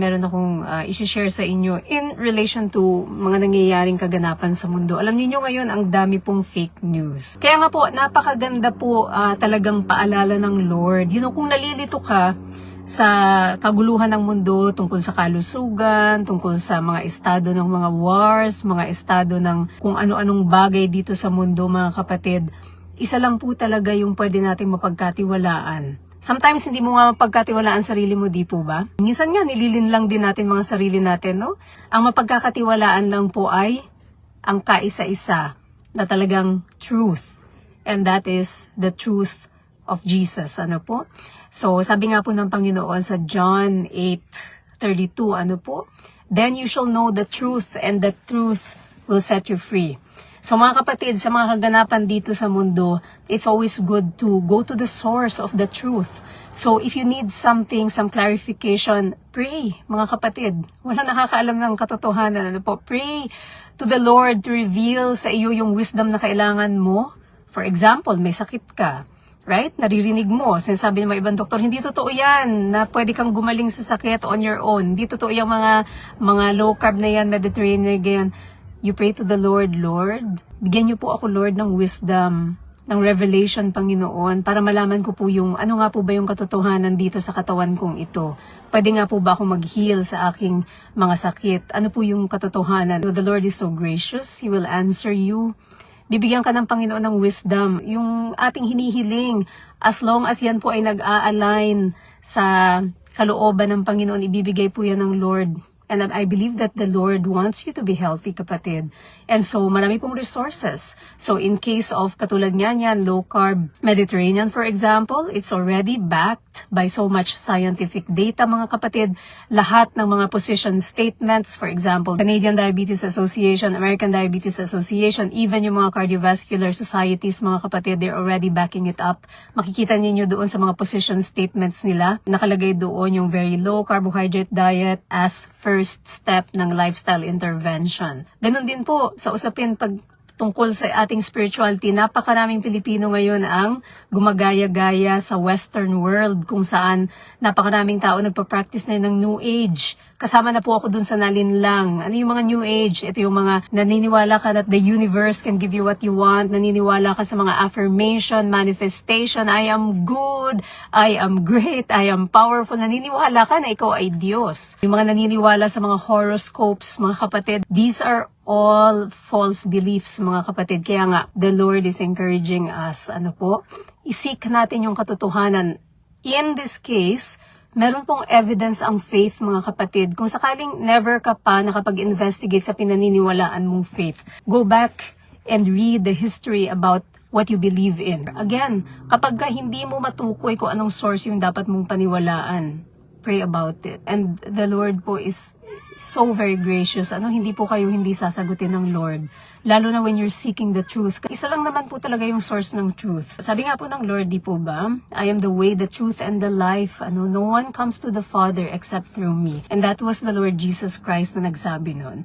Meron akong isi-share sa inyo in relation to mga nangyayaring kaganapan sa mundo. Alam niyo ngayon, ang dami pong fake news. Kaya nga po, napakaganda po talagang paalala ng Lord. Kung nalilito ka sa kaguluhan ng mundo tungkol sa kalusugan, tungkol sa mga estado ng mga wars, mga estado ng kung ano-anong bagay dito sa mundo, mga kapatid, isa lang po talaga yung pwede nating mapagkatiwalaan. Sometimes hindi mo nga mapagkatiwalaan sarili mo, di po ba? Minsan nga nililin lang din natin mga sarili natin, no? Ang mapagkakatiwalaan lang po ay ang kaisa-isa na talagang truth. And that is the truth of Jesus. Ano po? So, sabi nga po ng Panginoon sa John 8:32, ano po? Then you shall know the truth, and the truth will set you free. So mga kapatid, sa mga kaganapan dito sa mundo, it's always good to go to the source of the truth. So if you need something, some clarification, pray, mga kapatid. Walang nakakaalam ng katotohanan. Ano po? Pray to the Lord to reveal sa iyo yung wisdom na kailangan mo. For example, may sakit ka. Right? Naririnig mo. Sinasabi ng mga ibang doktor, hindi totoo yan na pwede kang gumaling sa sakit on your own. Hindi totoo yung mga low carb na yan, Mediterranean, ganyan. You pray to the Lord, Lord, bigyan niyo po ako, Lord, ng wisdom, ng revelation, Panginoon, para malaman ko po yung, ano nga po ba yung katotohanan dito sa katawan kong ito. Pwede nga po ba ako mag-heal sa aking mga sakit? Ano po yung katotohanan? The Lord is so gracious, He will answer you. Bibigyan ka ng Panginoon ng wisdom, yung ating hinihiling, as long as yan po ay nag-a-align sa kalooban ng Panginoon, ibibigay po yan ng Lord. And I believe that the Lord wants you to be healthy, kapatid. And so, marami pong resources. So, in case of katulad niyan, low-carb Mediterranean, for example, it's already backed by so much scientific data, mga kapatid. Lahat ng mga position statements, for example, Canadian Diabetes Association, American Diabetes Association, even yung mga cardiovascular societies, mga kapatid, they're already backing it up. Makikita ninyo doon sa mga position statements nila. Nakalagay doon yung very low carbohydrate diet as first step ng lifestyle intervention. Ganon din po sa usapin tungkol sa ating spirituality. Napakaraming Pilipino ngayon ang gumagaya-gaya sa Western world kung saan napakaraming tao nagpa-practice na ng New Age. Kasama na po ako dun sa nalinlang. Ano yung mga New Age? Ito yung mga naniniwala ka that the universe can give you what you want. Naniniwala ka sa mga affirmation, manifestation. I am good. I am great. I am powerful. Naniniwala ka na ikaw ay Diyos. Yung mga naniniwala sa mga horoscopes, mga kapatid, these are all false beliefs, mga kapatid. Kaya nga, the Lord is encouraging us. Ano po? Isik natin yung katotohanan. In this case, meron pong evidence ang faith, mga kapatid. Kung sakaling never ka pa nakapag-investigate sa pinaniniwalaan mong faith, go back and read the history about what you believe in. Again, kapag hindi mo matukoy kung anong source yung dapat mong paniwalaan, pray about it. And the Lord po is so very gracious. Hindi po kayo hindi sasagutin ng Lord. Lalo na when you're seeking the truth. Isa lang naman po talaga yung source ng truth. Sabi nga po ng Lord, di po ba? I am the way, the truth, and the life. No one comes to the Father except through me. And that was the Lord Jesus Christ na nagsabi nun.